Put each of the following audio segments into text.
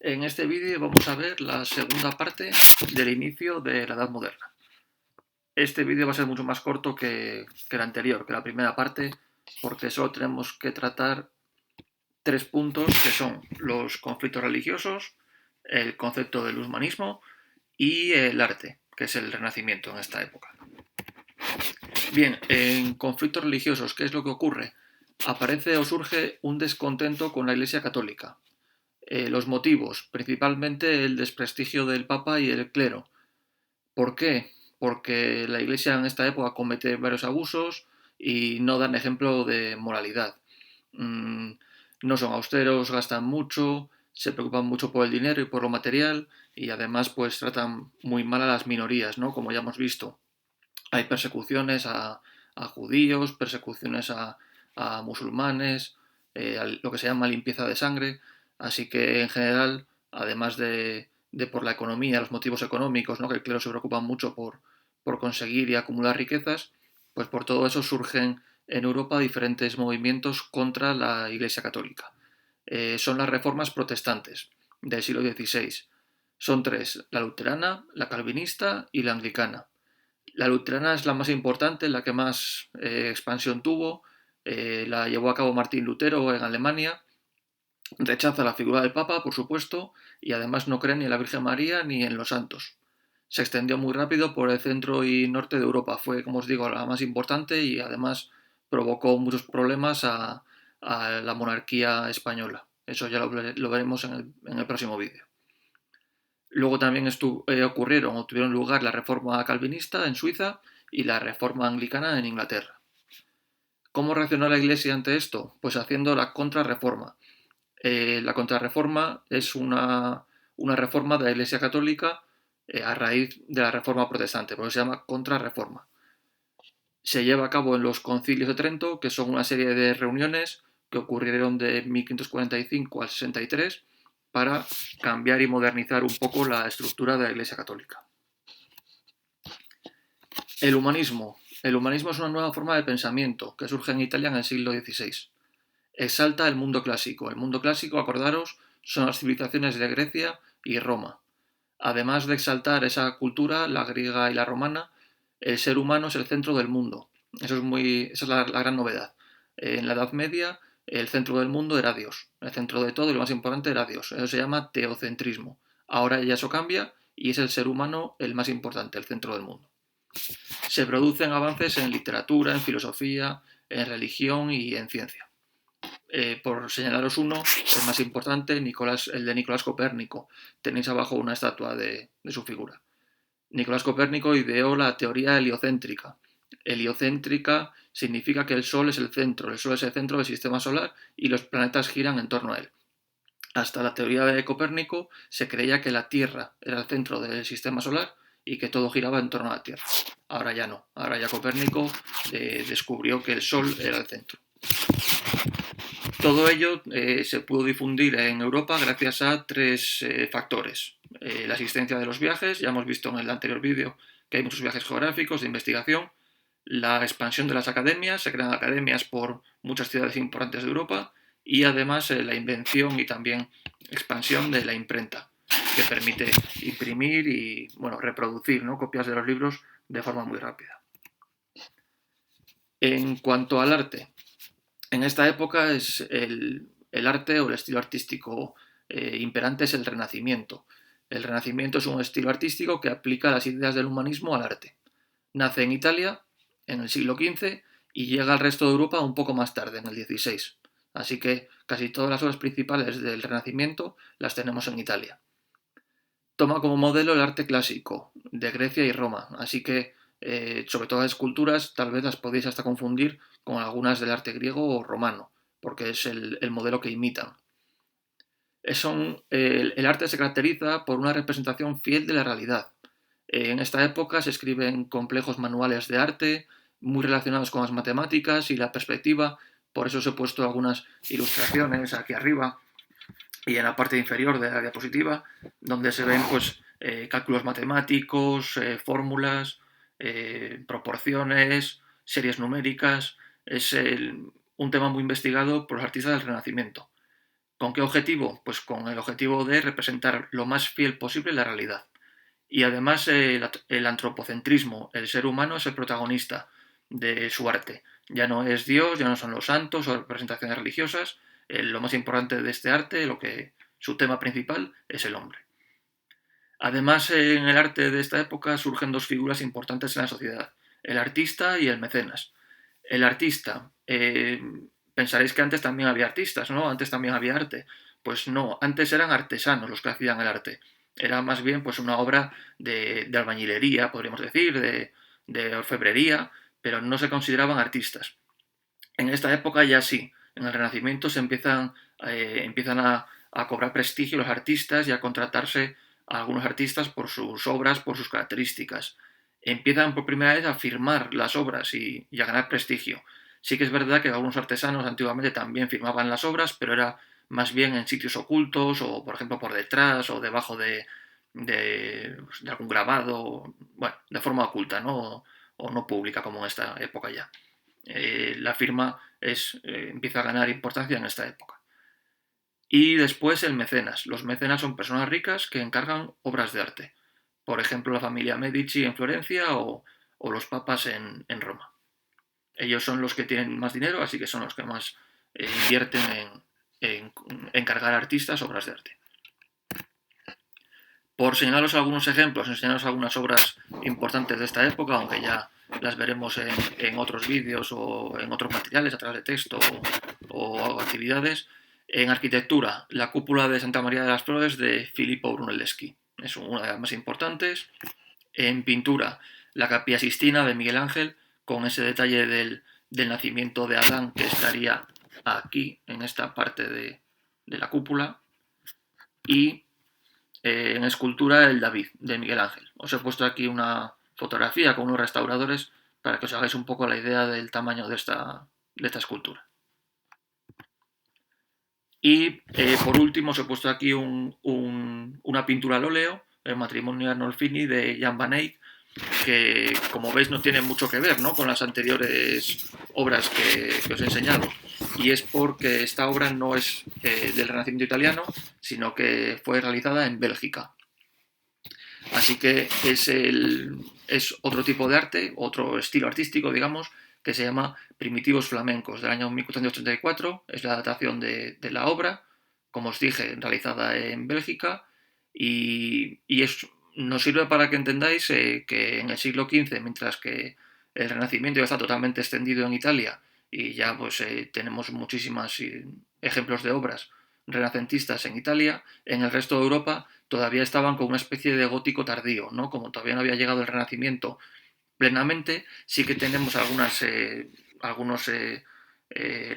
En este vídeo vamos a ver la segunda parte del inicio de la Edad Moderna. Este vídeo va a ser mucho más corto que el anterior, que la primera parte, porque solo tenemos que tratar 3 puntos, que son los conflictos religiosos, el concepto del humanismo y el arte, que es el Renacimiento en esta época. Bien, en conflictos religiosos, ¿qué es lo que ocurre? Aparece o surge un descontento con la Iglesia Católica. Los motivos, principalmente el desprestigio del Papa y el clero. ¿Por qué? Porque la Iglesia en esta época comete varios abusos y no dan ejemplo de moralidad. No son austeros, gastan mucho, se preocupan mucho por el dinero y por lo material y además pues tratan muy mal a las minorías, ¿no? Como ya hemos visto. Hay persecuciones a judíos, persecuciones a musulmanes, lo que se llama limpieza de sangre. Así que en general, además de por la economía, los motivos económicos, ¿no? Que el clero se preocupa mucho por conseguir y acumular riquezas, pues por todo eso surgen en Europa diferentes movimientos contra la Iglesia Católica. Son las reformas protestantes del siglo XVI. Son tres: la luterana, la calvinista y la anglicana. La luterana es la más importante, la que más expansión tuvo. La llevó a cabo Martín Lutero en Alemania. Rechaza la figura del Papa, por supuesto, y además no cree ni en la Virgen María ni en los santos. Se extendió muy rápido por el centro y norte de Europa. Fue, como os digo, la más importante y además provocó muchos problemas a la monarquía española. Eso ya lo veremos en el próximo vídeo. Luego también ocurrieron o tuvieron lugar la reforma calvinista en Suiza y la reforma anglicana en Inglaterra. ¿Cómo reaccionó la Iglesia ante esto? Pues haciendo la contrarreforma. La contrarreforma es una reforma de la Iglesia Católica a raíz de la reforma protestante, por eso se llama contrarreforma. Se lleva a cabo en los concilios de Trento, que son una serie de reuniones que ocurrieron de 1545 al 63 para cambiar y modernizar un poco la estructura de la Iglesia Católica. El humanismo. El humanismo es una nueva forma de pensamiento que surge en Italia en el siglo XVI. Exalta el mundo clásico. El mundo clásico, acordaros, son las civilizaciones de Grecia y Roma. Además de exaltar esa cultura, la griega y la romana, el ser humano es el centro del mundo. Esa es la gran novedad. En la Edad Media, el centro del mundo era Dios. El centro de todo y lo más importante era Dios. Eso se llama teocentrismo. Ahora ya eso cambia y es el ser humano el más importante, el centro del mundo. Se producen avances en literatura, en filosofía, en religión y en ciencia. Por señalaros uno, el más importante, el de Nicolás Copérnico. Tenéis abajo una estatua de su figura. Nicolás Copérnico ideó la teoría heliocéntrica. Heliocéntrica significa que el Sol es el centro del sistema solar y los planetas giran en torno a él. Hasta la teoría de Copérnico se creía que la Tierra era el centro del sistema solar y que todo giraba en torno a la Tierra. Ahora ya no. Ahora ya Copérnico descubrió que el Sol era el centro. Todo ello se pudo difundir en Europa gracias a tres factores. La existencia de los viajes, ya hemos visto en el anterior vídeo que hay muchos viajes geográficos de investigación. La expansión de las academias, se crean academias por muchas ciudades importantes de Europa. Y además la invención y también expansión de la imprenta, que permite imprimir y reproducir, ¿no?, copias de los libros de forma muy rápida. En cuanto al arte, en esta época es el arte o el estilo artístico imperante es el Renacimiento. El Renacimiento es un estilo artístico que aplica las ideas del humanismo al arte. Nace en Italia en el siglo XV y llega al resto de Europa un poco más tarde, en el XVI. Así que casi todas las obras principales del Renacimiento las tenemos en Italia. Toma como modelo el arte clásico de Grecia y Roma, así que sobre todo las esculturas tal vez las podéis hasta confundir con algunas del arte griego o romano, porque es el modelo que imitan. El arte se caracteriza por una representación fiel de la realidad. En esta época se escriben complejos manuales de arte, muy relacionados con las matemáticas y la perspectiva, por eso os he puesto algunas ilustraciones aquí arriba y en la parte inferior de la diapositiva, donde se ven pues, cálculos matemáticos, fórmulas, proporciones, series numéricas. Es un tema muy investigado por los artistas del Renacimiento. ¿Con qué objetivo? Pues con el objetivo de representar lo más fiel posible la realidad. Y además el antropocentrismo, el ser humano es el protagonista de su arte. Ya no es Dios, ya no son los santos o representaciones religiosas. Lo más importante de este arte, su tema principal, es el hombre. Además, en el arte de esta época surgen dos figuras importantes en la sociedad, el artista y el mecenas. El artista, pensaréis que antes también había artistas, ¿no? Antes también había arte. Pues no, antes eran artesanos los que hacían el arte. Era más bien pues una obra de albañilería, podríamos decir, de orfebrería, pero no se consideraban artistas. En esta época ya sí, en el Renacimiento empiezan a cobrar prestigio los artistas y a contratarse a algunos artistas por sus obras, por sus características. Empiezan por primera vez a firmar las obras y a ganar prestigio. Sí que es verdad que algunos artesanos antiguamente también firmaban las obras, pero era más bien en sitios ocultos o, por ejemplo, por detrás o debajo de algún grabado, bueno, de forma oculta, ¿no? O no pública como en esta época ya. La firma empieza a ganar importancia en esta época. Y después el mecenas. Los mecenas son personas ricas que encargan obras de arte. Por ejemplo, la familia Medici en Florencia o los papas en Roma. Ellos son los que tienen más dinero, así que son los que más invierten en encargar a artistas obras de arte. Por señalaros algunos ejemplos, enseñaros algunas obras importantes de esta época, aunque ya las veremos en otros vídeos o en otros materiales a través de texto o actividades. En arquitectura, la cúpula de Santa María de las Flores de Filippo Brunelleschi. Es una de las más importantes. En pintura, la Capilla Sistina de Miguel Ángel, con ese detalle del nacimiento de Adán que estaría aquí, en esta parte de la cúpula. Y en escultura, el David de Miguel Ángel. Os he puesto aquí una fotografía con unos restauradores para que os hagáis un poco la idea del tamaño de esta escultura. Y por último os he puesto aquí una pintura al óleo, el matrimonio Arnolfini de Jan van Eyck, que como veis no tiene mucho que ver, ¿no?, con las anteriores obras que os he enseñado. Y es porque esta obra no es del Renacimiento italiano, sino que fue realizada en Bélgica. Así que es otro tipo de arte, otro estilo artístico, digamos, que se llama Primitivos Flamencos, del año 1484. Es la datación de la obra, como os dije, realizada en Bélgica, y nos sirve para que entendáis que en el siglo XV, mientras que el Renacimiento ya está totalmente extendido en Italia y ya pues tenemos muchísimos ejemplos de obras renacentistas en Italia, en el resto de Europa todavía estaban con una especie de gótico tardío, ¿no? Como todavía no había llegado el Renacimiento plenamente, sí que tenemos algunos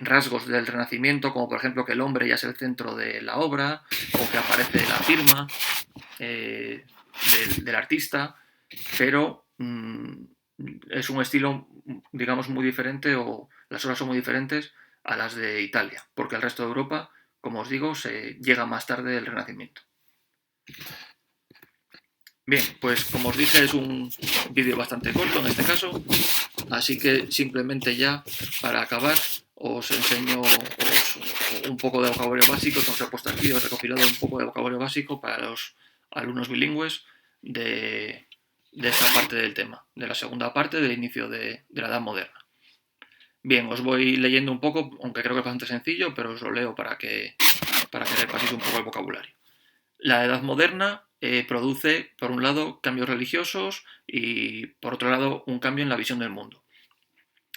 rasgos del Renacimiento, como por ejemplo que el hombre ya es el centro de la obra, o que aparece la firma del artista, pero es un estilo, digamos, muy diferente, o las obras son muy diferentes a las de Italia, porque el resto de Europa, como os digo, se llega más tarde del Renacimiento. Bien, pues como os dije es un vídeo bastante corto en este caso, así que simplemente ya para acabar os enseño un poco de vocabulario básico que os he puesto aquí, os he recopilado un poco de vocabulario básico para los alumnos bilingües de esta parte del tema, de la segunda parte del inicio de la Edad Moderna. Bien, os voy leyendo un poco, aunque creo que es bastante sencillo, pero os lo leo para que repaséis un poco el vocabulario. La Edad Moderna produce, por un lado, cambios religiosos y, por otro lado, un cambio en la visión del mundo.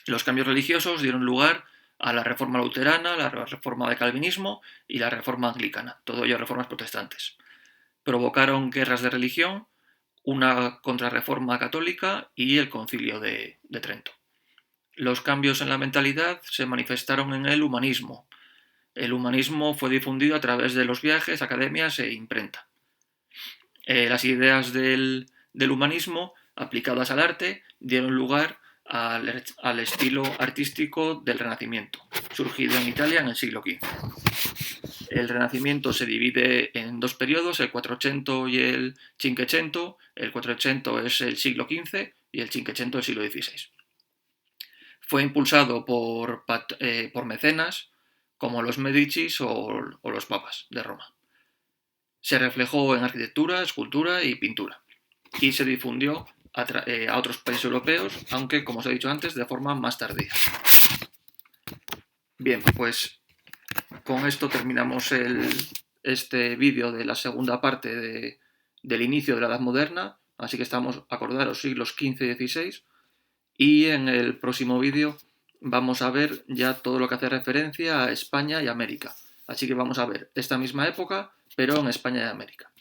Los cambios religiosos dieron lugar a la Reforma Luterana, la Reforma del Calvinismo y la Reforma Anglicana, todo ello reformas protestantes. Provocaron guerras de religión, una contrarreforma católica y el Concilio de Trento. Los cambios en la mentalidad se manifestaron en el humanismo. El humanismo fue difundido a través de los viajes, academias e imprenta. Las ideas del humanismo aplicadas al arte dieron lugar al estilo artístico del Renacimiento, surgido en Italia en el siglo XV. El Renacimiento se divide en dos periodos, el Quattrocento y el Cinquecento. El Quattrocento es el siglo XV y el Cinquecento el siglo XVI. Fue impulsado por mecenas como los Medicis o los papas de Roma. Se reflejó en arquitectura, escultura y pintura, y se difundió a otros países europeos, aunque, como os he dicho antes, de forma más tardía. Bien, pues con esto terminamos este vídeo de la segunda parte del inicio de la Edad Moderna, así que estamos, acordaros, siglos XV y XVI, y en el próximo vídeo vamos a ver ya todo lo que hace referencia a España y América. Así que vamos a ver esta misma época, pero en España y América.